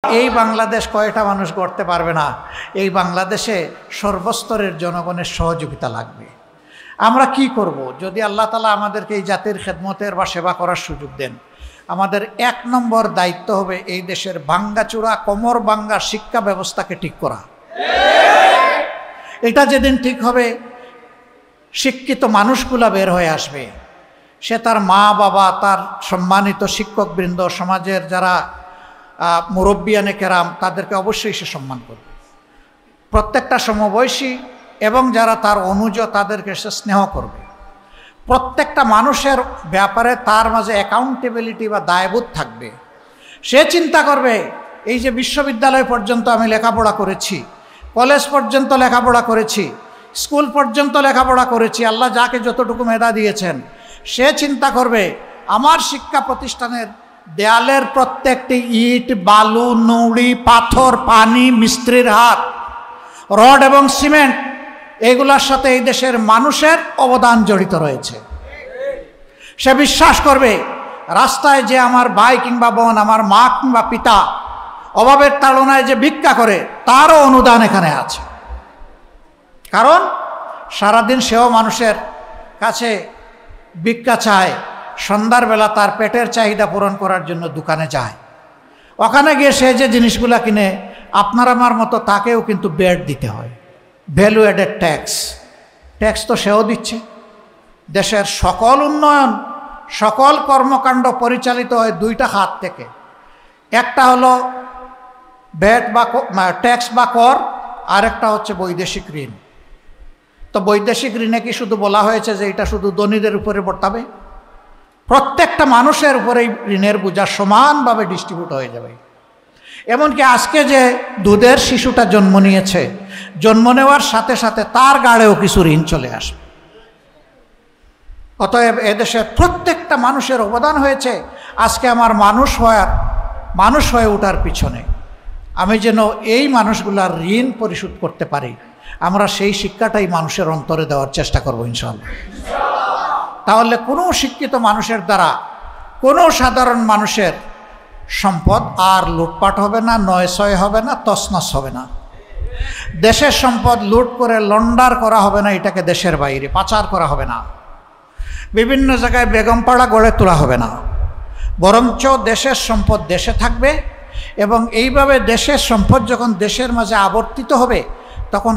এই বাংলাদেশ কয়টা মানুষ গড়তে পারবে না। এই বাংলাদেশে সর্বস্তরের জনগণের সহযোগিতা লাগবে। আমরা কি করব যদি আল্লাহ তাআলা আমাদেরকে এই জাতির খেদমতের বা সেবা করার সুযোগ দেন? আমাদের ১ নম্বর দায়িত্ব হবে এই দেশের ভাঙ্গাচূড়া কোমর ভাঙ্গা শিক্ষা ব্যবস্থাকে ঠিক করা। এটা যেদিন ঠিক হবে, শিক্ষিত মানুষগুলা বের হয়ে আসবে। সে তার মা বাবা, তার সম্মানিত শিক্ষকবৃন্দ, সমাজের যারা মুরব্বিয়ানে কেরাম, তাদেরকে অবশ্যই সে সম্মান করবে। প্রত্যেকটা সমবয়সী এবং যারা তার অনুজ, তাদেরকে সে স্নেহ করবে। প্রত্যেকটা মানুষের ব্যাপারে তার মাঝে অ্যাকাউন্টেবিলিটি বা দায়বোধ থাকবে। সে চিন্তা করবে, এই যে বিশ্ববিদ্যালয় পর্যন্ত আমি লেখাপড়া করেছি, কলেজ পর্যন্ত লেখাপড়া করেছি, স্কুল পর্যন্ত লেখাপড়া করেছি, আল্লাহ যাকে যতটুকু মেধা দিয়েছেন, সে চিন্তা করবে আমার শিক্ষা প্রতিষ্ঠানের দেয়ালের প্রত্যেকটি ইট, বালু, নুড়ি, পাথর, পানি, মিস্ত্রির হাত, রড এবং সিমেন্ট, এগুলোর সাথে এই দেশের মানুষের অবদান জড়িত রয়েছে। সে বিশ্বাস করবে রাস্তায় যে আমার ভাই কিংবা বোন, আমার মা কিংবা পিতা অভাবের তাড়নায় যে ভিক্ষা করে, তারও অনুদান এখানে আছে। কারণ সারাদিন সেও মানুষের কাছে ভিক্ষা চায়, সন্ধ্যার বেলা তার পেটের চাহিদা পূরণ করার জন্য দোকানে যায়। ওখানে গিয়ে সে যে জিনিসগুলো কিনে, আপনার আমার মতো তাকেও কিন্তু বেড দিতে হয়, ভ্যালু অ্যাডেড ট্যাক্স। ট্যাক্স তো সেও দিচ্ছে। দেশের সকল উন্নয়ন, সকল কর্মকাণ্ড পরিচালিত হয় 2টা খাত থেকে। একটা হলো ভ্যাট বা ট্যাক্স বা কর, আরেকটা হচ্ছে বৈদেশিক ঋণ। তো বৈদেশিক ঋণে কি শুধু বলা হয়েছে যে এটা শুধু ধনীদের উপরে বর্তাবে? প্রত্যেকটা মানুষের উপরে ঋণের বোঝা সমানভাবে ডিস্ট্রিবিউট হয়ে যাবে। এমনকি আজকে যে দুধের শিশুটা জন্ম নিয়েছে, জন্ম নেওয়ার সাথে সাথে তার গাড়েও কিছু ঋণ চলে আসবে। অতএব এদেশের প্রত্যেকটা মানুষের অবদান হয়েছে আজকে আমার মানুষ হয়ে ওঠার পিছনে। আমি যেন এই মানুষগুলার ঋণ পরিশোধ করতে পারি, আমরা সেই শিক্ষাটাই মানুষের অন্তরে দেওয়ার চেষ্টা করব ইনশাআল্লাহ। তাহলে কোনো শিক্ষিত মানুষের দ্বারা কোনো সাধারণ মানুষের সম্পদ আর লুটপাট হবে না, নয়ছয় হবে না, তছনছ হবে না। দেশের সম্পদ লুট করে লন্ডার করা হবে না, এটাকে দেশের বাইরে পাচার করা হবে না, বিভিন্ন জায়গায় বেগমপাড়া গড়ে তোলা হবে না। বরঞ্চ দেশের সম্পদ দেশে থাকবে, এবং এইভাবে দেশের সম্পদ যখন দেশের মাঝে আবর্তিত হবে, তখন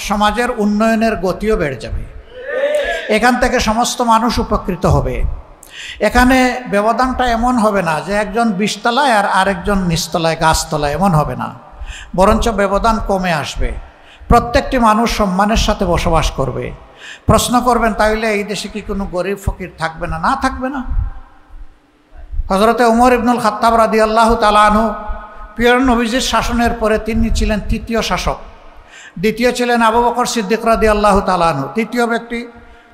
সমাজের উন্নয়নের গতিও বেড়ে যাবে। এখান থেকে সমস্ত মানুষ উপকৃত হবে। এখানে ব্যবধানটা এমন হবে না যে একজন 20 তলায় আর আরেকজন নিচতলায়, গাছতলায়, এমন হবে না। বরঞ্চ ব্যবধান কমে আসবে। প্রত্যেকটি মানুষ সম্মানের সাথে বসবাস করবে। প্রশ্ন করবেন, তাইলে এই দেশে কি কোনো গরিব ফকির থাকবে না? না, থাকবে না। হযরতে ওমর ইবনুল খাত্তাব রাদিয়াল্লাহু তাআলা আনহু, প্রিয় নবীজির শাসনের পরে তিনি ছিলেন 3য় শাসক। দ্বিতীয় ছিলেন আবু বকর সিদ্দিক রাদিয়াল্লাহু তাআলা আনহু। তৃতীয় ব্যক্তি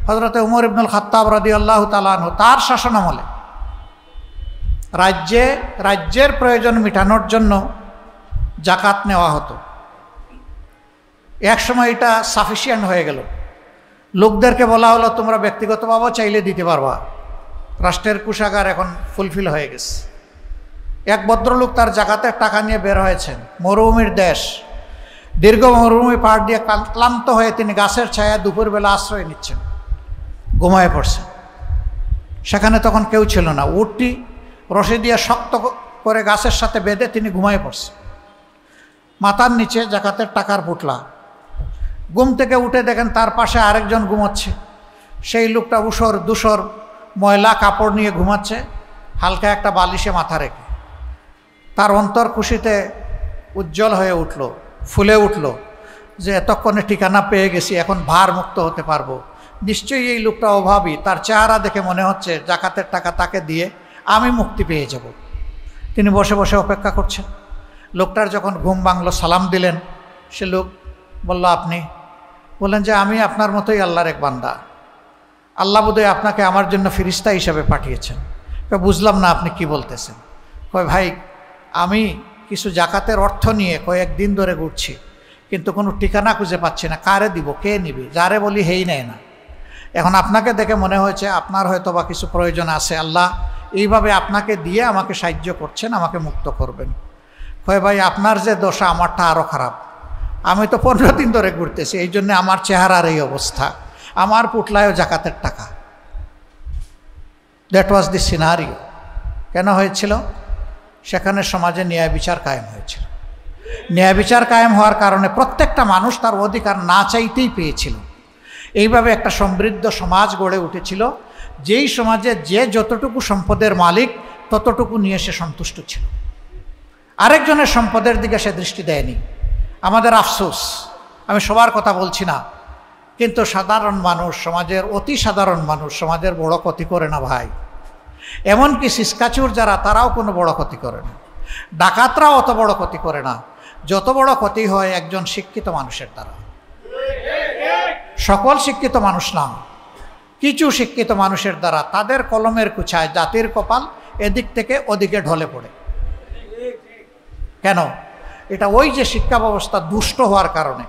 হযরতে ওমর ইবনুল খাত্তাব রাদিয়াল্লাহু তাআলা আনহু। তার শাসনামলে রাজ্যের প্রয়োজন মেটানোর জন্য জাকাত নেওয়া হতো। এক সময় এটা সাফিসিয়েন্ট হয়ে গেল। লোকদেরকে বলা হলো, তোমরা ব্যক্তিগতভাবে চাইলে দিতে পারবা, রাষ্ট্রের কোষাগার এখন ফুলফিল হয়ে গেছে। এক ভদ্রলোক তার জাকাতের টাকা নিয়ে বের হয়েছেন। মরুভূমির দেশ, দীর্ঘ মরুভূমি পার দিয়ে ক্লান্ত হয়ে তিনি গাছের ছায়া দুপুরবেলা আশ্রয় নিচ্ছেন, ঘুমায় পড়ছেন। সেখানে তখন কেউ ছিল না। উটটি রশি দিয়ে শক্ত করে গাছের সাথে বেঁধে তিনি ঘুমায় পড়ছেন। মাথার নিচে জাকাতের টাকার পুটলা। ঘুম থেকে উঠে দেখেন তার পাশে আরেকজন ঘুমাচ্ছে। সেই লোকটা ধূসর ময়লা কাপড় নিয়ে ঘুমাচ্ছে, হালকা একটা বালিশে মাথা রেখে। তার অন্তর খুশিতে উজ্জ্বল হয়ে উঠল, ফুলে উঠল যে এতক্ষণে ঠিকানা পেয়ে গেছি, এখন ভার মুক্ত হতে পারবো। নিশ্চয়ই এই লোকটা অভাবী, তার চেহারা দেখে মনে হচ্ছে জাকাতের টাকা তাকে দিয়ে আমি মুক্তি পেয়ে যাব। তিনি বসে বসে অপেক্ষা করছেন। লোকটার যখন ঘুম ভাঙলো, সালাম দিলেন। সে লোক বলল, আপনি? বললেন যে আমি আপনার মতোই আল্লাহর এক বান্দা। আল্লাহ বোধহয় আপনাকে আমার জন্য ফেরেশতা হিসাবে পাঠিয়েছেন। বুঝলাম না আপনি কি বলতেছেন। কয়, ভাই আমি কিছু জাকাতের অর্থ নিয়ে কয়েকদিন ধরে ঘুরছি, কিন্তু কোনো ঠিকানা খুঁজে পাচ্ছি না, কারে দিব, কে নিবে, যারে বলি হেই নেয় না। এখন আপনাকে দেখে মনে হয়েছে আপনার হয়তো বা কিছু প্রয়োজন আছে, আল্লাহ এইভাবে আপনাকে দিয়ে আমাকে সাহায্য করছেন, আমাকে মুক্ত করবেন। কয় ভাই আপনার যে দশা আমারটা আরও খারাপ, আমি তো 15 দিন ধরে ঘুরতেছি, এই জন্য আমার চেহারার এই অবস্থা, আমার পুটলায়ও জাকাতের টাকা। That was the scenario. কেন হয়েছিল? সেখানে সমাজে ন্যায় বিচার কায়েম হয়েছিল। ন্যায় বিচার কায়েম হওয়ার কারণে প্রত্যেকটা মানুষ তার অধিকার না চাইতেই পেয়েছিল। এইভাবে একটা সমৃদ্ধ সমাজ গড়ে উঠেছিল, যেই সমাজে যে যতটুকু সম্পদের মালিক ততটুকু নিয়ে সে সন্তুষ্ট ছিল, আরেকজনের সম্পদের দিকে সে দৃষ্টি দেয়নি। আমাদের আফসোস, আমি সবার কথা বলছি না, কিন্তু সাধারণ মানুষ, সমাজের অতি সাধারণ মানুষ সমাজের বড় ক্ষতি করে না ভাই। এমনকি সিসকাচুর যারা, তারাও কোনো বড় ক্ষতি করে না, ডাকাতরাও অত বড় ক্ষতি করে না। যত বড় ক্ষতি হয় একজন শিক্ষিত মানুষের দ্বারা। সকল শিক্ষিত মানুষ না, কিছু শিক্ষিত মানুষের দ্বারা তাদের কলমের কুচায় জাতির কপাল এদিক থেকে ওদিকে ঢলে পড়ে। কেন? এটা ওই যে শিক্ষা ব্যবস্থা দুষ্ট হওয়ার কারণে।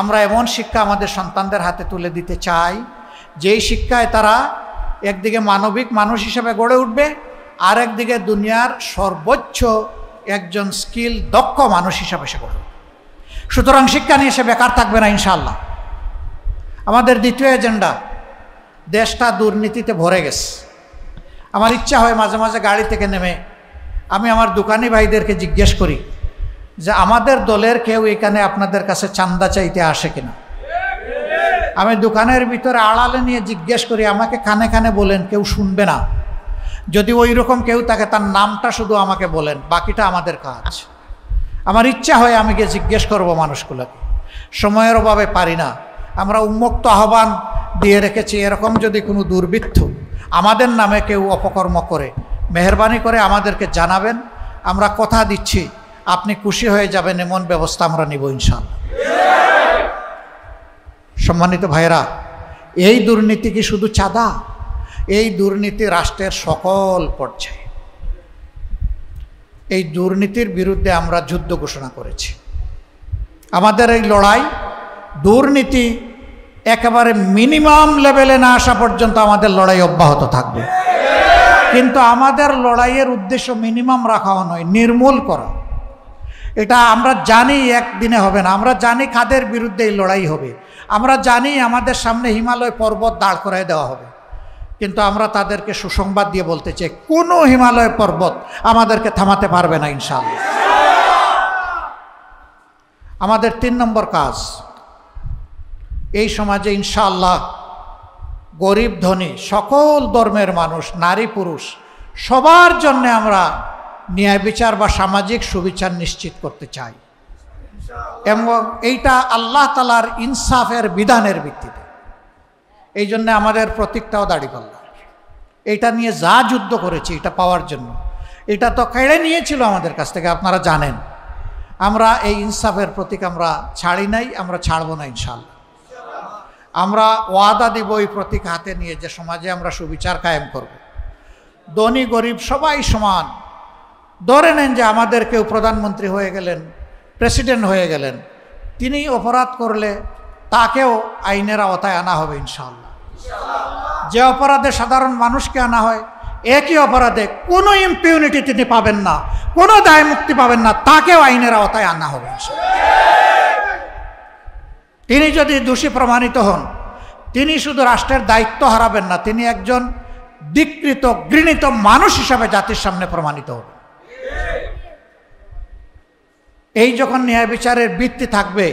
আমরা এমন শিক্ষা আমাদের সন্তানদের হাতে তুলে দিতে চাই, যেই শিক্ষায় তারা একদিকে মানবিক মানুষ হিসেবে গড়ে উঠবে, আর একদিকে দুনিয়ার সর্বোচ্চ একজন স্কিল দক্ষ মানুষ হিসাবে সে গড়ে উঠবে। সুতরাং শিক্ষা নিয়ে সে বেকার থাকবে না ইনশাআল্লাহ। আমাদের দ্বিতীয় এজেন্ডা, দেশটা দুর্নীতিতে ভরে গেছে। আমার ইচ্ছা হয় মাঝে মাঝে গাড়ি থেকে নেমে আমি আমার দোকানি ভাইদেরকে জিজ্ঞেস করি যে আমাদের দলের কেউ এখানে আপনাদের কাছে চান্দা চাইতে আসে কিনা। আমি দোকানের ভিতরে আড়ালে নিয়ে জিজ্ঞেস করি, আমাকে কানে কানে বলেন, কেউ শুনবে না। যদি ওই রকম কেউ থাকে তার নামটা শুধু আমাকে বলেন, বাকিটা আমাদের কাজ। আমার ইচ্ছা হয় আমি গিয়ে জিজ্ঞেস করব মানুষগুলোকে, সময়ের অভাবে পারি না। আমরা উন্মুক্ত আহ্বান দিয়ে রেখেছি, এরকম যদি কোনো দুর্বৃত্ত আমাদের নামে কেউ অপকর্ম করে মেহরবানি করে আমাদেরকে জানাবেন। আমরা কথা দিচ্ছি, আপনি খুশি হয়ে যাবেন, এমন ব্যবস্থা আমরা নিব ইনশাআল্লাহ। সম্মানিত ভাইরা, এই দুর্নীতি কি শুধু চাঁদা? এই দুর্নীতি রাষ্ট্রের সকল পর্যায়ে। এই দুর্নীতির বিরুদ্ধে আমরা যুদ্ধ ঘোষণা করেছি। আমাদের এই লড়াই দুর্নীতি একেবারে মিনিমাম লেভেলে না আসা পর্যন্ত আমাদের লড়াই অব্যাহত থাকবে। কিন্তু আমাদের লড়াইয়ের উদ্দেশ্য মিনিমাম রাখাও নয়, নির্মূল করা। এটা আমরা জানি একদিনে হবে না। আমরা জানি কাদের বিরুদ্ধে এই লড়াই হবে। আমরা জানি আমাদের সামনে হিমালয় পর্বত দাঁড় করায় দেওয়া হবে, কিন্তু আমরা তাদেরকে সুসংবাদ দিয়ে বলতে চাই, কোনো হিমালয় পর্বত আমাদেরকে থামাতে পারবে না ইনশাআল্লাহ। আমাদের 3 নম্বর কাজ, এই সমাজে ইনশাআল্লাহ গরিব ধনী সকল ধর্মের মানুষ, নারী পুরুষ সবার জন্য আমরা ন্যায় বিচার বা সামাজিক সুবিচার নিশ্চিত করতে চাই, এবং এইটা আল্লাহ তাআলার ইনসাফের বিধানের ভিত্তিতে। এই জন্য আমাদের প্রতীকটাও দাড়িপাল্লা। এটা নিয়ে যা যুদ্ধ করেছি এটা পাওয়ার জন্য, এটা তো কেড়ে নিয়েছিল আমাদের কাছ থেকে, আপনারা জানেন। আমরা এই ইনসাফের প্রতীক আমরা ছাড়ি নাই, আমরা ছাড়বো না ইনশাআল্লাহ। আমরা ওয়াদা দিব এই প্রতীক হাতে নিয়ে যে সমাজে আমরা সুবিচার কায়েম করব। ধনী গরিব সবাই সমান। ধরে নেন যে আমাদের কেউ প্রধানমন্ত্রী হয়ে গেলেন, প্রেসিডেন্ট হয়ে গেলেন, তিনি অপরাধ করলে তাকেও আইনের আওতায় আনা হবে ইনশাআল্লাহ। যে অপরাধে সাধারণ মানুষকে আনা হয়, একই অপরাধে কোনো ইম্পিউনিটি তিনি পাবেন না, কোনো দায় মুক্তি পাবেন না, তাকেও আইনের আওতায় আনা হবে ইনশাআল্লাহ। তিনি যদি দোষী প্রমাণিত হন, তিনি শুধু রাষ্ট্রের দায়িত্ব হারাবেন না, তিনি একজন ধিক্কৃত ঘৃণিত মানুষ হিসাবে জাতির সামনে প্রমাণিত হবেন। এই যখন ন্যায় বিচারের ভিত্তি থাকবে,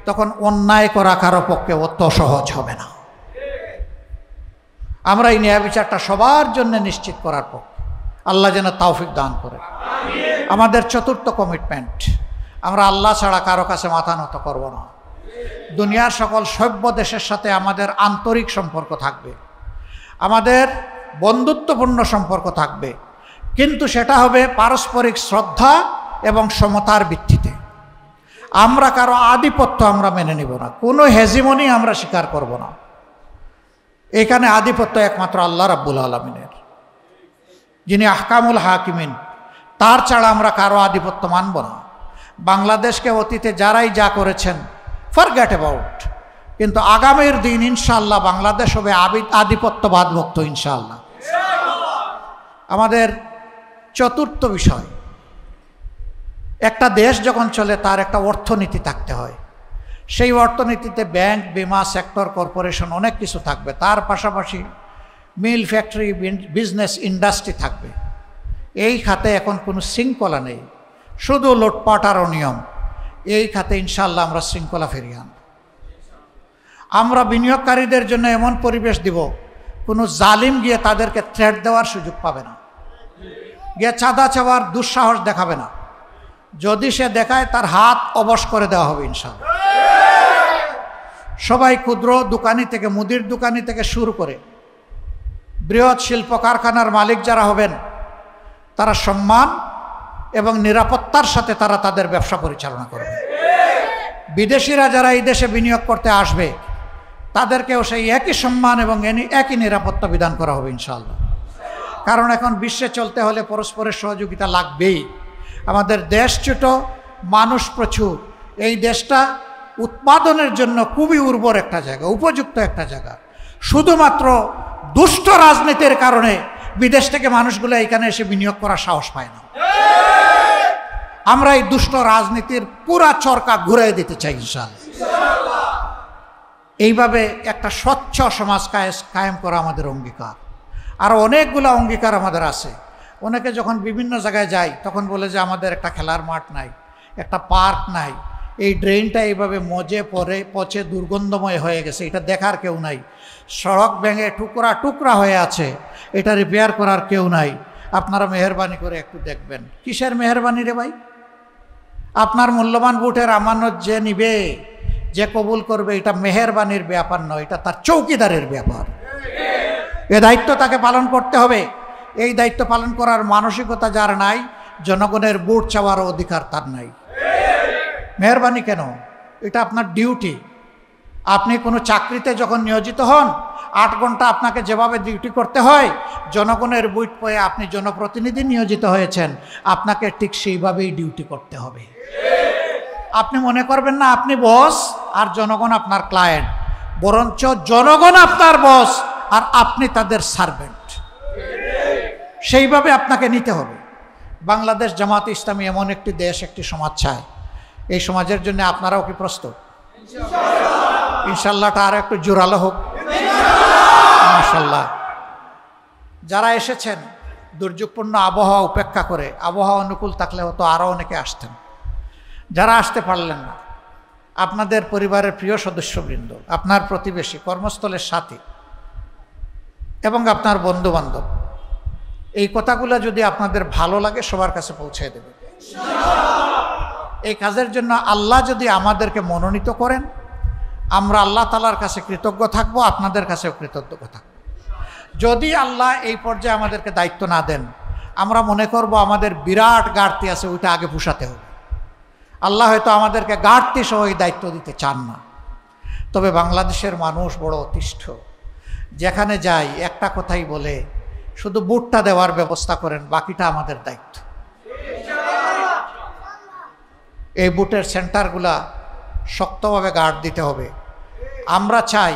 তখন অন্যায় করা কারো পক্ষে অত সহজ হবে না। আমরা এই ন্যায় বিচারটা সবার জন্য নিশ্চিত করার পক্ষে। আল্লাহ যেন তৌফিক দান করে। আমাদের 4র্থ কমিটমেন্ট, আমরা আল্লাহ ছাড়া কারো কাছে মাথা নত করব না। দুনিয়ার সকল সভ্য দেশের সাথে আমাদের আন্তরিক সম্পর্ক থাকবে, আমাদের বন্ধুত্বপূর্ণ সম্পর্ক থাকবে, কিন্তু সেটা হবে পারস্পরিক শ্রদ্ধা এবং সমতার ভিত্তিতে। আমরা কারো আধিপত্য আমরা মেনে নিব না, কোনো হেজিমনি আমরা স্বীকার করব না। এখানে আধিপত্য একমাত্র আল্লাহ রাব্বুল আলামিনের, যিনি আহকামুল হাকিমিন, তার ছাড়া আমরা কারো আধিপত্য মানব না। বাংলাদেশকে অতীতে যারাই যা করেছেন, ফরগেট অ্যাবাউট, কিন্তু আগামীর দিন ইনশাআল্লাহ বাংলাদেশ হবে আধিপত্যবাদ মুক্ত ইনশাআল্লাহ। আমাদের 4র্থ বিষয়, একটা দেশ যখন চলে তার একটা অর্থনীতি থাকতে হয়। সেই অর্থনীতিতে ব্যাংক, বিমা সেক্টর, কর্পোরেশন অনেক কিছু থাকবে। তার পাশাপাশি মিল, ফ্যাক্টরি, বিজনেস, ইন্ডাস্ট্রি থাকবে। এই খাতে এখন কোনো শৃঙ্খলা নেই, শুধু লুটপাট আর অনিয়ম। এই খাতে ইনশাআল্লাহ আমরা শৃঙ্খলা ফিরিয়ে আনব। আমরা বিনিয়োগকারীদের জন্য এমন পরিবেশ দিব, কোনো জালিম গিয়ে তাদেরকে থ্রেট দেওয়ার সুযোগ পাবে না, গিয়ে চাঁদা চাওয়ার দুঃসাহস দেখাবে না। যদি সে দেখায় তার হাত অবশ করে দেওয়া হবে ইনশাআল্লাহ। সবাই ক্ষুদ্র দোকানি থেকে, মুদির দোকানি থেকে শুরু করে বৃহৎ শিল্প কারখানার মালিক যারা হবেন, তারা সম্মান এবং নিরাপত্তার সাথে তারা তাদের ব্যবসা পরিচালনা করবে। বিদেশিরা যারা এই দেশে বিনিয়োগ করতে আসবে, তাদেরকেও সেই একই সম্মান এবং একই নিরাপত্তা বিধান করা হবে ইনশাআল্লাহ। কারণ এখন বিশ্বে চলতে হলে পরস্পরের সহযোগিতা লাগবেই। আমাদের দেশ ছোট, মানুষ প্রচুর। এই দেশটা উৎপাদনের জন্য খুবই উর্বর একটা জায়গা, উপযুক্ত একটা জায়গা। শুধুমাত্র দুষ্ট রাজনীতির কারণে বিদেশ থেকে মানুষগুলো এখানে এসে বিনিয়োগ করার সাহস পায় না। আমরা এই দুষ্ট রাজনীতির পুরা চরকা ঘুরিয়ে দিতে চাই ইনশাআল্লাহ। এইভাবে একটা স্বচ্ছ সমাজ কায়েম করা আমাদের অঙ্গীকার। আর অনেকগুলো অঙ্গীকার আমাদের আছে। অনেকে যখন বিভিন্ন জায়গায় যায় তখন বলে যে আমাদের একটা খেলার মাঠ নাই, একটা পার্ক নাই, এই ড্রেনটা এইভাবে মজে পচে দুর্গন্ধময় হয়ে গেছে, এটা দেখার কেউ নাই, সড়ক ভেঙে টুকরা টুকরা হয়ে আছে, এটা রিপেয়ার করার কেউ নাই। আপনারা মেহরবানি করে একটু দেখবেন। কিসের মেহরবানি রে ভাই? আপনার মূল্যবান ভোটের আমানত যে নিবে, যে কবুল করবে, এটা মেহরবানির ব্যাপার নয়, এটা তার চৌকিদারের ব্যাপার। এ দায়িত্ব তাকে পালন করতে হবে। এই দায়িত্ব পালন করার মানসিকতা যার নাই, জনগণের ভোট চাওয়ার অধিকার তার নাই। মেহরবানি কেন? এটা আপনার ডিউটি। আপনি কোনো চাকরিতে যখন নিয়োজিত হন, 8 ঘন্টা আপনাকে যেভাবে ডিউটি করতে হয়, জনগণের ভোট পেয়ে আপনি জনপ্রতিনিধি নিয়োজিত হয়েছেন, আপনাকে ঠিক সেইভাবেই ডিউটি করতে হবে। আপনি মনে করবেন না আপনি বস আর জনগণ আপনার ক্লায়েন্ট, বরঞ্চ জনগণ আপনার বস আর আপনি তাদের সার্ভেন্ট। সেইভাবে আপনাকে নিতে হবে। বাংলাদেশ জামাত ইসলামী এমন একটি দেশ, একটি সমাজ চায়। এই সমাজের জন্য আপনারাও কি প্রস্তুত? ইনশাআল্লাহটা আর একটু জোরালো হোক মাশাআল্লাহ। যারা এসেছেন দুর্যোগপূর্ণ আবহাওয়া উপেক্ষা করে, আবহাওয়া অনুকূল থাকলে হয়তো আরও অনেকে আসতেন। যারা আসতে পারলেন না, আপনাদের পরিবারের প্রিয় সদস্যবৃন্দ, আপনার প্রতিবেশী, কর্মস্থলের সাথী এবং আপনার বন্ধুবান্ধব, এই কথাগুলো যদি আপনাদের ভালো লাগে সবার কাছে পৌঁছে দেবে। এই কাজের জন্য আল্লাহ যদি আমাদেরকে মনোনীত করেন, আমরা আল্লাহ তাআলার কাছে কৃতজ্ঞ থাকব, আপনাদের কাছেও কৃতজ্ঞ থাকব। যদি আল্লাহ এই পর্যায়ে আমাদেরকে দায়িত্ব না দেন, আমরা মনে করব আমাদের বিরাট ঘাটতি আছে, ওইটা আগে পুষাতে হবে। আল্লাহ হয়তো আমাদেরকে ঘাটতি সহ এই দায়িত্ব দিতে চান না। তবে বাংলাদেশের মানুষ বড় অতিষ্ঠ। যেখানে যাই একটা কথাই বলে, শুধু বুটটা দেওয়ার ব্যবস্থা করেন, বাকিটা আমাদের দায়িত্ব। এই বুটের সেন্টারগুলা শক্তভাবে গার্ড দিতে হবে। আমরা চাই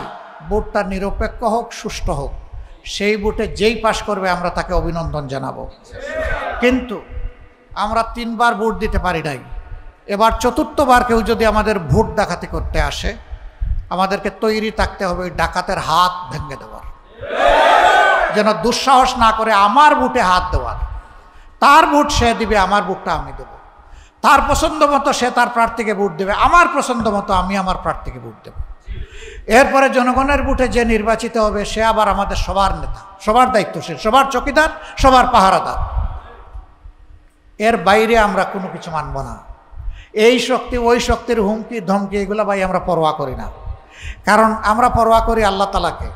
বুটটা নিরপেক্ষ হোক, সুষ্ঠু হোক। সেই বুটে যেই পাশ করবে আমরা তাকে অভিনন্দন জানাবো। কিন্তু আমরা 3 বার ভোট দিতে পারি নাই, এবার 4র্থবার কেউ যদি আমাদের ভোট ডাকাতি করতে আসে, আমাদেরকে তৈরি থাকতে হবে ডাকাতের হাত ভেঙে দেওয়ার, যেন দুঃসাহস না করে আমার ভোটে হাত দেওয়ার। তার ভোট সে দিবে, আমার ভোটটা আমি দেব। তার পছন্দ মতো সে তার প্রার্থীকে ভোট দেবে, আমার পছন্দ মতো আমি আমার প্রার্থীকে ভোট দেব। এরপরে জনগণের ভোটে যে নির্বাচিত হবে সে আবার আমাদের সবার নেতা, সবার দায়িত্বশীল, সবার চকিদার, সবার পাহারাদার। এর বাইরে আমরা কোনো কিছু মানব না। এই শক্তি ওই শক্তির হুমকি ধমকি এগুলো ভাই আমরা পরোয়া করি না। কারণ আমরা পরোয়া করি আল্লাহ তাআলাকে।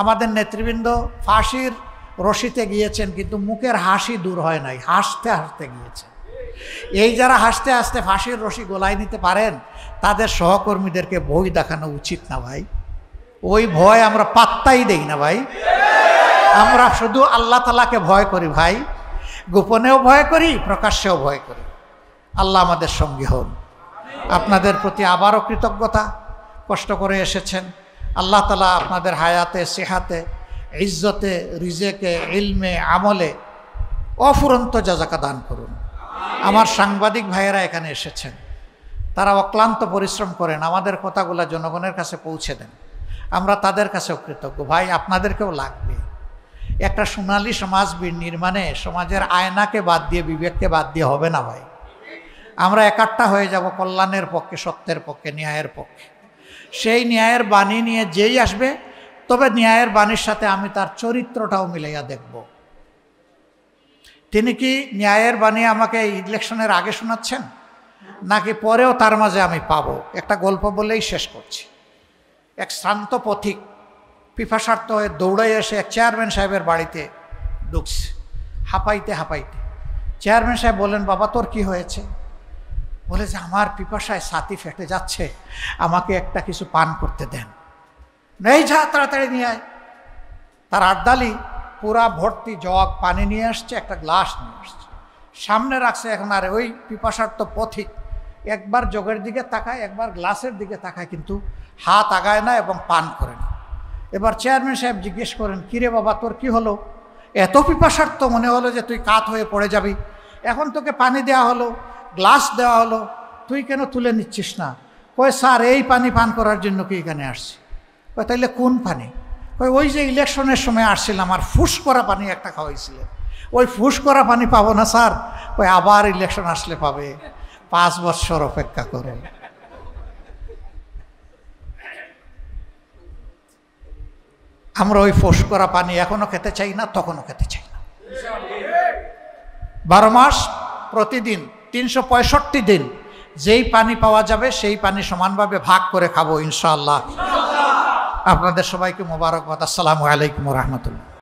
আমাদের নেতৃবৃন্দ ফাঁসির রশিতে গিয়েছেন, কিন্তু মুখের হাসি দূর হয় নাই, হাসতে হাসতে গিয়েছেন। এই যারা হাসতে হাসতে ফাঁসির রশি গলায় নিতে পারেন, তাদের সহকর্মীদেরকে ভয় দেখানো উচিত না ভাই। ওই ভয় আমরা পাত্তাই দেই না ভাই। আমরা শুধু আল্লাহ তাআলাকে ভয় করি ভাই, গোপনেও ভয় করি, প্রকাশ্যেও ভয় করি। আল্লাহ আমাদের সঙ্গী হন। আপনাদের প্রতি আবারও কৃতজ্ঞতা। কষ্ট করে এসেছেন, আল্লাহ তাআলা আপনাদের হায়াতে, সেহাতে, ইজ্জতে, রিজেকে, ইলমে, আমলে অফুরন্ত জাযাকা দান করুন। আমার সাংবাদিক ভাইয়েরা এখানে এসেছেন, তারা অক্লান্ত পরিশ্রম করেন, আমাদের কথাগুলো জনগণের কাছে পৌঁছে দেন। আমরা তাদের কাছেও কৃতজ্ঞ। ভাই, আপনাদেরকেও লাগবে। একটা সোনালী সমাজ নির্মাণে সমাজের আয়নাকে বাদ দিয়ে, বিবেককে বাদ দিয়ে হবে না ভাই। আমরা একাট্টা হয়ে যাব কল্যাণের পক্ষে, সত্যের পক্ষে, ন্যায়ের পক্ষে। সেই ন্যায়ের বাণী নিয়ে যেই আসবে, তবে ন্যায়ের বাণীর সাথে আমি তার চরিত্রটাও মিলাইয়া দেখব। তিনি কি ন্যায়ের বাণী আমাকে ইলেকশনের আগে শোনাচ্ছেন, নাকি পরেও তার মাঝে আমি পাবো? একটা গল্প বলেই শেষ করছি। এক শ্রান্ত পথিক পিপাসার্থ হয়ে দৌড়াই এসে এক চেয়ারম্যান সাহেবের বাড়িতে ঢুকছে, হাঁপাইতে হাঁপাইতে। চেয়ারম্যান সাহেব বললেন, বাবা তোর কি হয়েছে? বলে যে আমার পিপাসায় ছাতি ফেটে যাচ্ছে, আমাকে একটা কিছু পান করতে দেন। নেই, যা তাড়াতাড়ি নিয়ে আয়। তার আর্দালি পুরা ভর্তি জগ পানি নিয়ে আসছে, একটা গ্লাস নিয়ে আসছে, সামনে রাখছে। এখন আর ওই পিপাসার্থ পথিক একবার জগের দিকে তাকায়, একবার গ্লাসের দিকে তাকায়, কিন্তু হাত আগায় না এবং পান করে না। এবার চেয়ারম্যান সাহেব জিজ্ঞেস করেন, কিরে বাবা তোর কি হলো? এত পিপাসার্থ মনে হলো যে তুই কাত হয়ে পড়ে যাবি। এখন তোকে পানি দেওয়া হলো, গ্লাস দেওয়া হলো, তুই কেন তুলে নিচ্ছিস না? কয় স্যার এই পানি পান করার জন্য কি এখানে আসছি। কয় তাইলে কোন পানি? কয় ওই যে ইলেকশনের সময় আসছিলাম আর ফুস করা পানি একটা খাওয়াইছিলেন, ওই ফুস করা পানি পাবো না স্যার। কয় আবার ইলেকশন আসলে পাবে, 5 বছর অপেক্ষা করো। আমরা ওই ফুস করা পানি এখনো খেতে চাই না, তখনও খেতে চাই না। 12 মাস প্রতিদিন 365 দিন যেই পানি পাওয়া যাবে সেই পানি সমানভাবে ভাগ করে খাবো ইনশাআল্লাহ। আপনাদের সবাইকে মোবারকবাদ। আসসালামু আলাইকুম ওয়া রাহমাতুল্লাহ।